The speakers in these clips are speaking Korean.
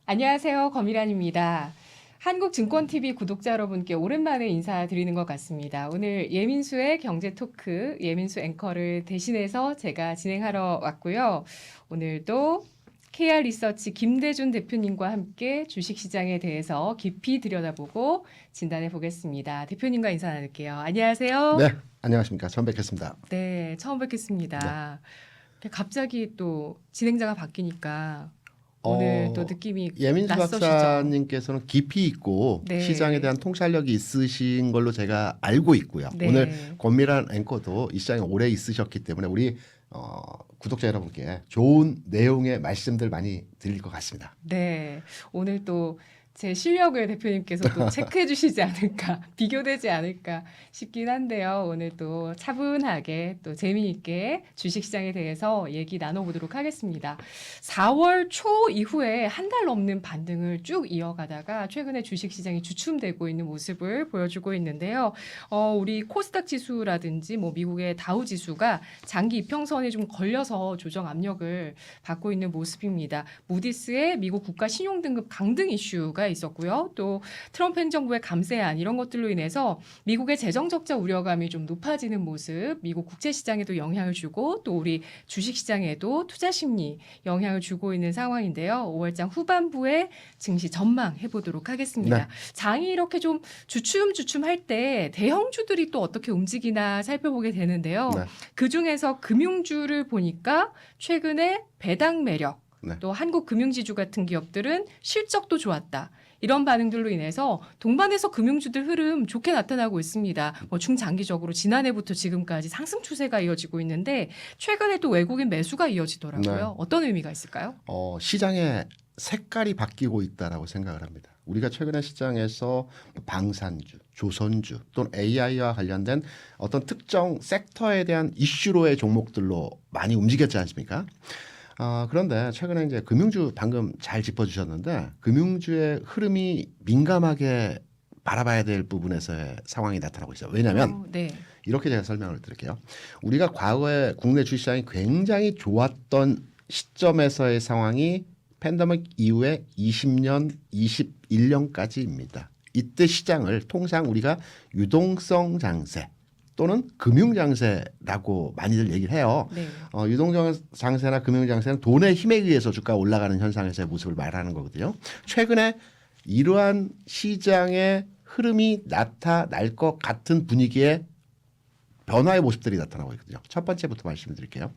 안녕하세요. 검일환입니다. 한국증권TV 구독자 여러분께 오랜만에 인사드리는 것 같습니다. 오늘 예민수의 경제토크, 예민수 앵커를 대신해서 제가 진행하러 왔고요. 오늘도 KR리서치 김대준 대표님과 함께 주식시장에 대해서 깊이 들여다보고 진단해 보겠습니다. 대표님과 인사 나눌게요. 안녕하세요. 네, 안녕하십니까. 처음 뵙겠습니다. 네, 처음 뵙겠습니다. 갑자기 또 진행자가 바뀌니까 오늘 또 느낌이 예민수 낯서시죠? 박사님께서는 깊이 있고 네. 시장에 대한 통찰력이 있으신 걸로 제가 알고 있고요. 네. 오늘 권미란 앵커도 이 시장에 오래 있으셨기 때문에 우리 구독자 여러분께 좋은 내용의 말씀들 많이 드릴 것 같습니다. 네, 오늘 또 제 실력을 대표님께서 또 체크해 주시지 않을까, 비교되지 않을까 싶긴 한데요. 오늘 또 차분하게 또 재미있게 주식시장에 대해서 얘기 나눠보도록 하겠습니다. 4월 초 이후에 한 달 넘는 반등을 쭉 이어가다가 최근에 주식시장이 주춤되고 있는 모습을 보여주고 있는데요. 우리 코스닥 지수라든지 뭐 미국의 다우 지수가 장기 이평선에 좀 걸려서 조정 압력을 받고 있는 모습입니다. 무디스의 미국 국가 신용 등급 강등 이슈가 있었고요. 또 트럼프 행정부의 감세안 이런 것들로 인해서 미국의 재정 적자 우려감이 좀 높아지는 모습, 미국 국채 시장에도 영향을 주고 또 우리 주식 시장에도 투자 심리 영향을 주고 있는 상황인데요. 5월장 후반부에 증시 전망해 보도록 하겠습니다. 네. 장이 이렇게 좀 주춤할 때 대형주들이 또 어떻게 움직이나 살펴보게 되는데요. 네. 그중에서 금융주를 보니까 최근에 배당 매력, 네. 또 한국금융지주 같은 기업들은 실적도 좋았다. 이런 반응들로 인해서 동반해서 금융주들 흐름 좋게 나타나고 있습니다. 뭐 중장기적으로 지난해부터 지금까지 상승 추세가 이어지고 있는데 최근에 또 외국인 매수가 이어지더라고요. 네. 어떤 의미가 있을까요? 시장의 색깔이 바뀌고 있다라고 생각을 합니다. 우리가 최근에 시장에서 방산주, 조선주 또는 AI와 관련된 어떤 특정 섹터에 대한 이슈로의 종목들로 많이 움직였지 않습니까? 그런데 최근에 이제 금융주 방금 잘 짚어주셨는데 금융주의 흐름이 민감하게 바라봐야 될 부분에서의 상황이 나타나고 있어요. 왜냐하면 네. 이렇게 제가 설명을 드릴게요. 우리가 과거에 국내 주식시장이 굉장히 좋았던 시점에서의 상황이 팬데믹 이후에 20년, 21년까지입니다. 이때 시장을 통상 우리가 유동성 장세 또는 금융장세라고 많이들 얘기를 해요. 네. 유동장세나 금융장세는 돈의 힘에 의해서 주가가 올라가는 현상에서의 모습을 말하는 거거든요. 최근에 이러한 시장의 흐름이 나타날 것 같은 분위기의 변화의 모습들이 나타나고 있거든요. 첫 번째부터 말씀드릴게요.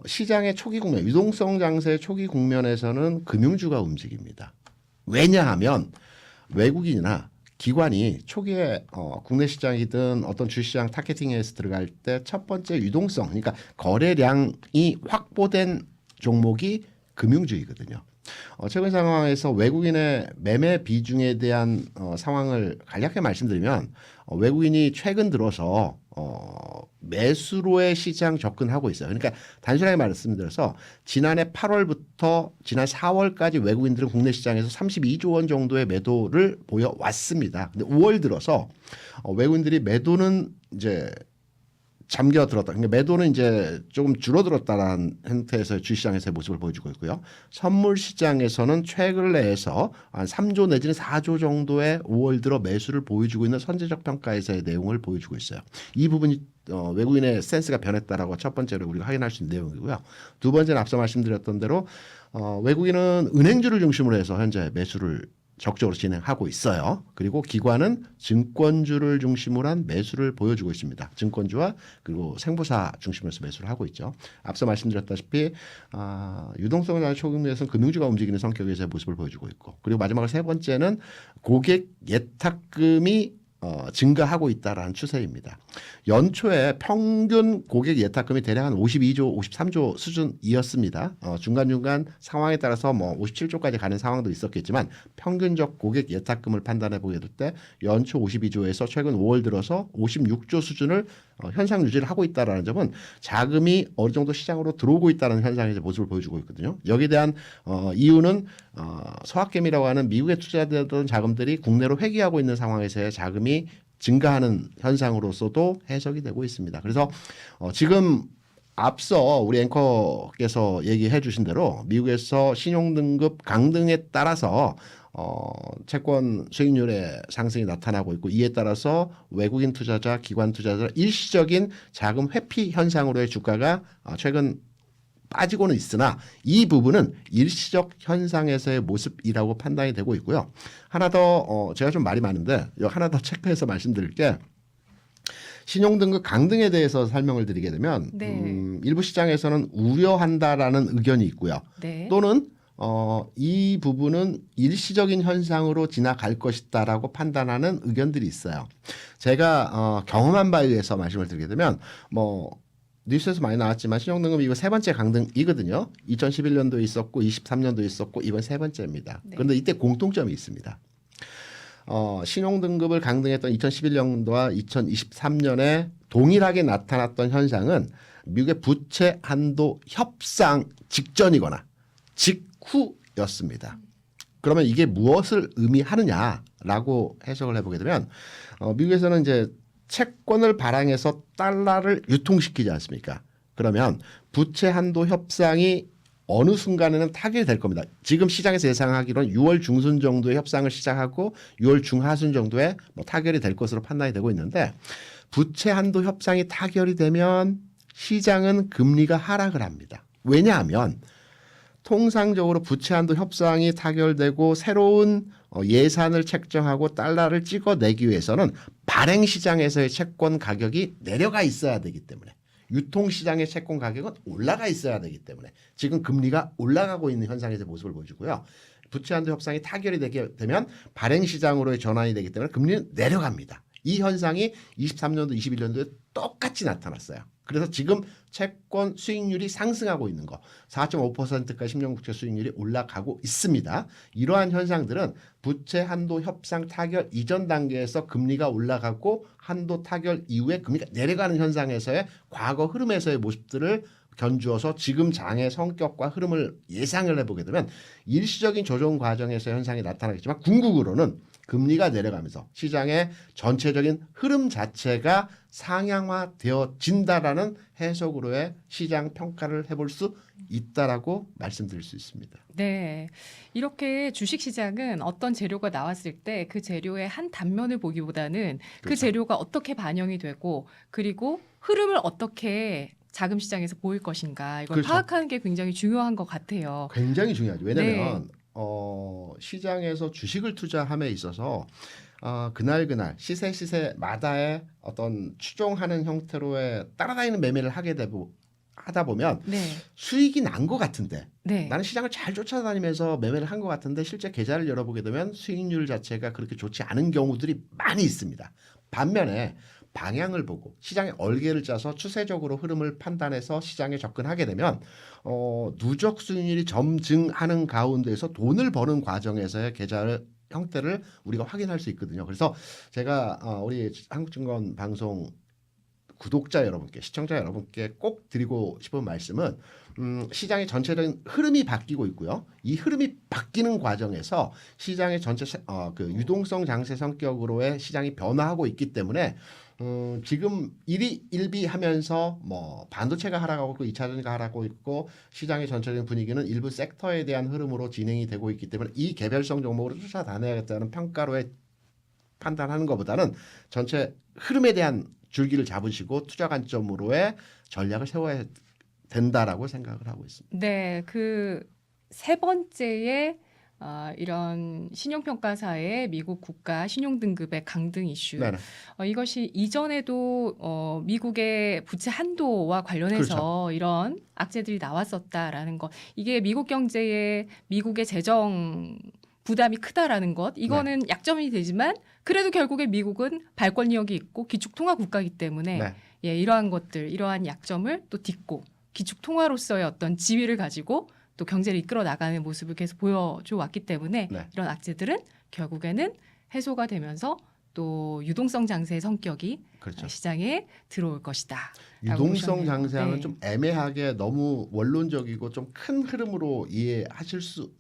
시장의 초기 국면, 유동성 장세의 초기 국면에서는 금융주가 움직입니다. 왜냐하면 외국인이나 기관이 초기에 국내 시장이든 어떤 주시장 타겟팅에서 들어갈 때 첫 번째 유동성, 그러니까 거래량이 확보된 종목이 금융주이거든요. 최근 상황에서 외국인의 매매 비중에 대한 상황을 간략하게 말씀드리면 외국인이 최근 들어서 매수로의 시장 접근하고 있어요. 그러니까 단순하게 말씀드려서 지난해 8월부터 지난 4월까지 외국인들은 국내 시장에서 32조 원 정도의 매도를 보여왔습니다. 근데 5월 들어서 외국인들이 매도는 이제 잠겨들었다. 그러니까 매도는 이제 조금 줄어들었다라는 형태에서 주시장에서의 모습을 보여주고 있고요. 선물 시장에서는 최근 내에서 한 3조 내지는 4조 정도의 5월 들어 매수를 보여주고 있는 선제적 평가에서의 내용을 보여주고 있어요. 이 부분이 외국인의 센스가 변했다라고 첫 번째로 우리가 확인할 수 있는 내용이고요. 두 번째는 앞서 말씀드렸던 대로 외국인은 은행주를 중심으로 해서 현재 매수를 적극적으로 진행하고 있어요. 그리고 기관은 증권주를 중심으로 한 매수를 보여주고 있습니다. 증권주와 그리고 생보사 중심으로 해서 매수를 하고 있죠. 앞서 말씀드렸다시피 유동성 장세 초기에서는 금융주가 움직이는 성격에서의 모습을 보여주고 있고, 그리고 마지막으로 세 번째는 고객 예탁금이 증가하고 있다라는 추세입니다. 연초에 평균 고객 예탁금이 대략 한 52조, 53조 수준이었습니다. 중간중간 상황에 따라서 뭐 57조까지 가는 상황도 있었겠지만 평균적 고객 예탁금을 판단해 보게 될 때 연초 52조에서 최근 5월 들어서 56조 수준을 현상 유지를 하고 있다라는 점은 자금이 어느 정도 시장으로 들어오고 있다는 현상의 모습을 보여주고 있거든요. 여기에 대한 이유는 서학개미라고 하는 미국에 투자되던 자금들이 국내로 회귀하고 있는 상황에서의 자금이 증가하는 현상으로서도 해석이 되고 있습니다. 그래서 지금 앞서 우리 앵커께서 얘기해 주신 대로 미국에서 신용등급 강등에 따라서 채권 수익률의 상승이 나타나고 있고 이에 따라서 외국인 투자자, 기관 투자자 일시적인 자금 회피 현상으로의 주가가 최근 빠지고는 있으나 이 부분은 일시적 현상에서의 모습이라고 판단이 되고 있고요. 하나 더 제가 좀 말이 많은데 하나 더 체크해서 말씀드릴 게 신용등급 강등에 대해서 설명을 드리게 되면 네. 일부 시장에서는 우려한다라는 의견이 있고요. 네. 또는 이 부분은 일시적인 현상으로 지나갈 것이다라고 판단하는 의견들이 있어요. 제가 경험한 바에 의해서 말씀을 드리게 되면 뉴스에서 많이 나왔지만 신용등급 이거 세 번째 강등이거든요. 2011년도에 있었고 23년도에 있었고 이번 세 번째입니다. 네. 그런데 이때 공통점이 있습니다. 신용등급을 강등했던 2011년도와 2023년에 동일하게 나타났던 현상은 미국의 부채 한도 협상 직전이거나 직후였습니다. 그러면 이게 무엇을 의미하느냐라고 해석을 해보게 되면 미국에서는 이제 채권을 발행해서 달러를 유통시키지 않습니까? 그러면 부채 한도 협상이 어느 순간에는 타결이 될 겁니다. 지금 시장에서 예상하기로는 6월 중순 정도에 협상을 시작하고 6월 중하순 정도에 타결이 될 것으로 판단이 되고 있는데 부채 한도 협상이 타결이 되면 시장은 금리가 하락을 합니다. 왜냐하면 통상적으로 부채 한도 협상이 타결되고 새로운 예산을 책정하고 달러를 찍어내기 위해서는 발행 시장에서의 채권 가격이 내려가 있어야 되기 때문에 유통시장의 채권 가격은 올라가 있어야 되기 때문에 지금 금리가 올라가고 있는 현상에서 모습을 보여주고요. 부채 한도 협상이 타결이 되게 되면 발행 시장으로의 전환이 되기 때문에 금리는 내려갑니다. 이 현상이 23년도, 21년도에 똑같이 나타났어요. 그래서 지금 채권 수익률이 상승하고 있는 거 4.5%까지 10년 국채 수익률이 올라가고 있습니다. 이러한 현상들은 부채 한도 협상 타결 이전 단계에서 금리가 올라가고 한도 타결 이후에 금리가 내려가는 현상에서의 과거 흐름에서의 모습들을 견주어서 지금 장의 성격과 흐름을 예상을 해보게 되면 일시적인 조정 과정에서 현상이 나타나겠지만 궁극으로는 금리가 내려가면서 시장의 전체적인 흐름 자체가 상향화되어진다라는 해석으로의 시장 평가를 해볼 수 있다라고 말씀드릴 수 있습니다. 네. 이렇게 주식시장은 어떤 재료가 나왔을 때 그 재료의 한 단면을 보기보다는 그 그렇죠. 재료가 어떻게 반영이 되고 그리고 흐름을 어떻게 자금시장에서 보일 것인가 이걸 그렇죠. 파악하는 게 굉장히 중요한 것 같아요. 굉장히 중요하죠. 왜냐하면 시장에서 주식을 투자함에 있어서 그날 시세마다의 어떤 추종하는 형태로의 따라다니는 매매를 하다 보면 네. 수익이 난 것 같은데 네. 나는 시장을 잘 쫓아다니면서 매매를 한 것 같은데 실제 계좌를 열어보게 되면 수익률 자체가 그렇게 좋지 않은 경우들이 많이 있습니다. 반면에 방향을 보고 시장의 얼개를 짜서 추세적으로 흐름을 판단해서 시장에 접근하게 되면 누적 수익률이 점증하는 가운데서 돈을 버는 과정에서의 계좌를 형태를 우리가 확인할 수 있거든요. 그래서 제가 우리 한국증권 방송 구독자 여러분께 시청자 여러분께 꼭 드리고 싶은 말씀은 시장의 전체적인 흐름이 바뀌고 있고요. 이 흐름이 바뀌는 과정에서 시장의 전체 그 유동성 장세 성격으로의 시장이 변화하고 있기 때문에 지금 일희일비하면서 반도체가 하락하고 있고 2차전지가 하락하고 있고 시장의 전체적인 분위기는 일부 섹터에 대한 흐름으로 진행이 되고 있기 때문에 이 개별성 종목으로 쫓아다녀야겠다는 평가로의 판단하는 것보다는 전체 흐름에 대한 줄기를 잡으시고 투자 관점으로의 전략을 세워야 된다라고 생각을 하고 있습니다. 네. 그 세 번째의 이런 신용평가사의 미국 국가 신용등급의 강등 이슈. 네네. 이것이 이전에도 미국의 부채 한도와 관련해서 그렇죠. 이런 악재들이 나왔었다라는 것. 이게 미국 경제에 미국의 재정 부담이 크다라는 것. 이거는 약점이 되지만 그래도 결국에 미국은 발권력이 있고 기축통화 국가이기 때문에 네. 예, 이러한 것들, 이러한 약점을 또 딛고 기축통화로서의 어떤 지위를 가지고 또 경제를 이끌어 나가는 모습을 계속 보여줘 왔기 때문에 네. 이런 악재들은 결국에는 해소가 되면서 또 유동성 장세의 성격이 그렇죠. 시장에 들어올 것이다. 유동성 보셨네요. 장세하면 네. 좀 애매하게 너무 원론적이고 좀 큰 흐름으로 이해하실 수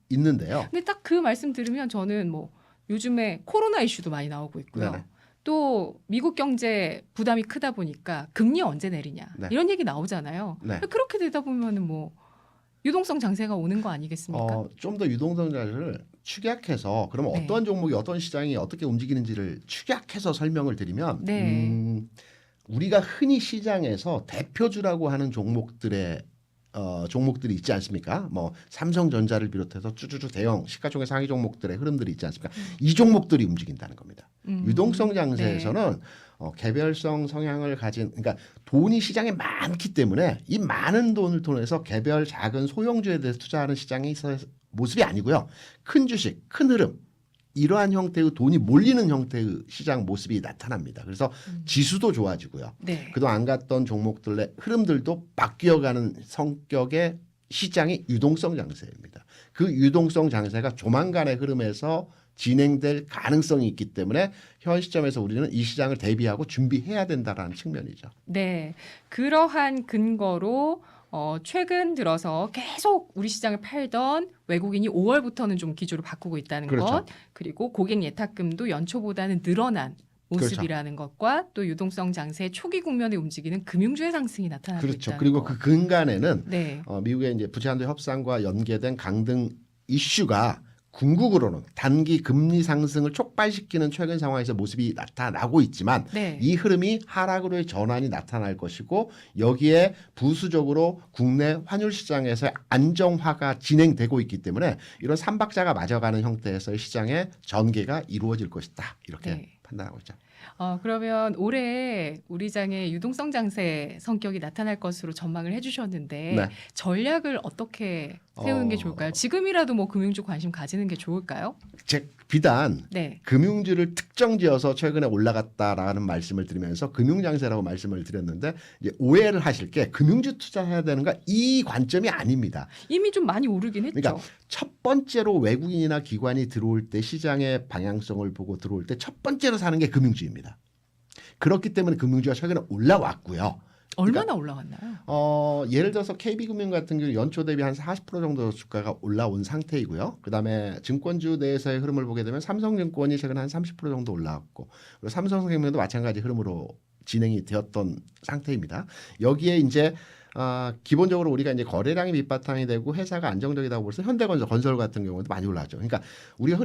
있는데요. 근데 딱 그 말씀 들으면 저는 뭐 요즘에 코로나 이슈도 많이 나오고 있고요. 네네. 또 미국 경제 부담이 크다 보니까 금리 언제 내리냐 네. 이런 얘기 나오잖아요. 네. 그렇게 되다 보면은 뭐 유동성 장세가 오는 거 아니겠습니까? 좀 더 유동성 자료를 축약해서 그러면 네. 어떤 종목이 어떤 시장이 어떻게 움직이는지를 축약해서 설명을 드리면 네. 우리가 흔히 시장에서 대표주라고 하는 종목들이 있지 않습니까? 뭐 삼성전자를 비롯해서 쭈쭈쭈 대형 시가총액 상위 종목들의 흐름들이 있지 않습니까? 이 종목들이 움직인다는 겁니다. 유동성 장세에서는 네. 개별성 성향을 가진 그러니까 돈이 시장에 많기 때문에 이 많은 돈을 통해서 개별 작은 소형주에 대해서 투자하는 시장이 있어야 모습이 아니고요. 큰 주식, 큰 흐름 이러한 형태의 돈이 몰리는 형태의 시장 모습이 나타납니다. 그래서 지수도 좋아지고요. 네. 그동안 안 갔던 종목들의 흐름들도 바뀌어가는 성격의 시장이 유동성 장세입니다. 그 유동성 장세가 조만간의 흐름에서 진행될 가능성이 있기 때문에 현 시점에서 우리는 이 시장을 대비하고 준비해야 된다라는 측면이죠. 네. 그러한 근거로 최근 들어서 계속 우리 시장을 팔던 외국인이 5월부터는 좀 기조를 바꾸고 있다는 그렇죠. 것, 그리고 고객 예탁금도 연초보다는 늘어난 모습이라는 것과 또 유동성 장세 초기 국면에 움직이는 금융주의 상승이 나타나고 그렇죠. 있다는 그리고 것. 그 근간에는 네. 미국의 이제 부채한도 협상과 연계된 강등 이슈가 궁극으로는 단기 금리 상승을 촉발시키는 최근 상황에서 모습이 나타나고 있지만 네. 이 흐름이 하락으로의 전환이 나타날 것이고 여기에 부수적으로 국내 환율 시장에서 안정화가 진행되고 있기 때문에 이런 삼박자가 맞아가는 형태에서의 시장의 전개가 이루어질 것이다. 이렇게 네. 판단하고 있죠. 그러면 올해 우리 장의 유동성 장세 성격이 나타날 것으로 전망을 해주셨는데 네. 전략을 어떻게 세우는 게 좋을까요? 지금이라도 뭐 금융주 관심 가지는 게 좋을까요? 비단 네. 금융주를 특정지어서 최근에 올라갔다라는 말씀을 드리면서 금융장세라고 말씀을 드렸는데 이제 오해를 하실 게 금융주 투자해야 되는가 이 관점이 아닙니다. 이미 좀 많이 오르긴 했죠. 그러니까 첫 번째로 외국인이나 기관이 들어올 때 시장의 방향성을 보고 들어올 때 첫 번째로 사는 게 금융주입니다. 그렇기 때문에 금융주가 최근에 올라왔고요. 얼마나 올라갔나요? 예를 들어서 KB금융 같은 경우 연초 대비 한 40% 정도 주가가 올라온 상태이고요. 그다음에 증권주 내에서의 흐름을 보게 되면 삼성증권이 최근 한 30% 정도 올라왔고 그리고 삼성생명도 마찬가지 흐름으로 진행이 되었던 상태입니다. 여기에 이제 기본적으로 우리가 이제 거래량이 밑바탕이 되고 회사가 안정적이다고 볼때 현대건설 같은 경우도 많이 올라왔죠. 그러니까 우리가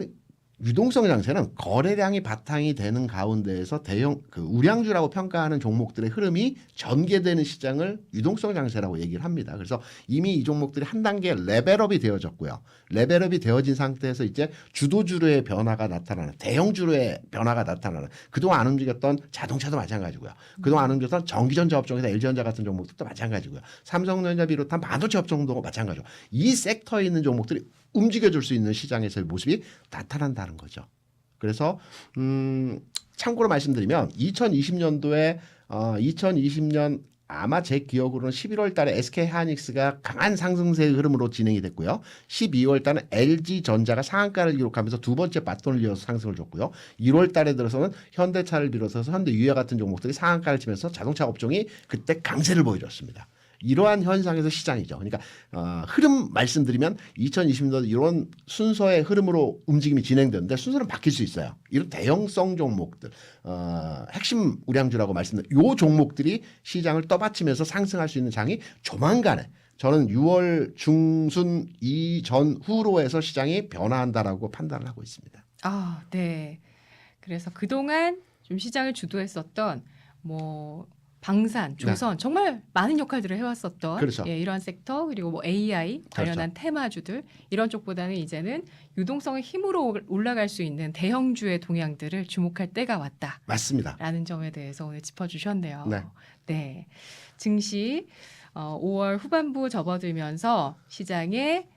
유동성 장세는 거래량이 바탕이 되는 가운데에서 대형 우량주라고 평가하는 종목들의 흐름이 전개되는 시장을 유동성 장세라고 얘기를 합니다. 그래서 이미 이 종목들이 한 단계 레벨업이 되어졌고요. 레벨업이 되어진 상태에서 이제 주도주로의 변화가 나타나는 대형주로의 변화가 나타나는 그동안 안 움직였던 자동차도 마찬가지고요. 그동안 안 움직였던 전기전자 업종에서 LG전자 같은 종목들도 마찬가지고요. 삼성전자 비롯한 반도체 업종도 마찬가지고 이 섹터에 있는 종목들이 움직여줄 수 있는 시장에서의 모습이 나타난다는 거죠. 그래서 참고로 말씀드리면 2020년도에 2020년 아마 제 기억으로는 11월 달에 SK하이닉스가 강한 상승세의 흐름으로 진행이 됐고요. 12월 달은 LG전자가 상한가를 기록하면서 두 번째 바톤을 이어서 상승을 줬고요. 1월 달에 들어서는 현대차를 비롯해서 현대유해 같은 종목들이 상한가를 치면서 자동차 업종이 그때 강세를 보여줬습니다. 이러한 현상에서 시장이죠. 그러니까 흐름 말씀드리면 2020년도 이런 순서의 흐름으로 움직임이 진행되는데 순서는 바뀔 수 있어요. 이런 대형성 종목들, 핵심 우량주라고 말씀드린 이 종목들이 시장을 떠받치면서 상승할 수 있는 장이 조만간에 저는 6월 중순 이전후로 해서 시장이 변화한다라고 판단을 하고 있습니다. 네. 그래서 그동안 좀 시장을 주도했었던 방산, 조선 정말 많은 역할들을 해왔었던 그렇죠. 이러한 섹터 그리고 AI 관련한 그렇죠. 테마주들 이런 쪽보다는 이제는 유동성의 힘으로 올라갈 수 있는 대형주의 동향들을 주목할 때가 왔다라는 맞습니다. 점에 대해서 오늘 짚어주셨네요. 네. 네. 증시 5월 후반부 접어들면서 시장의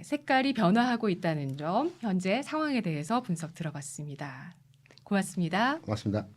색깔이 변화하고 있다는 점 현재 상황에 대해서 분석 들어봤습니다. 고맙습니다. 고맙습니다.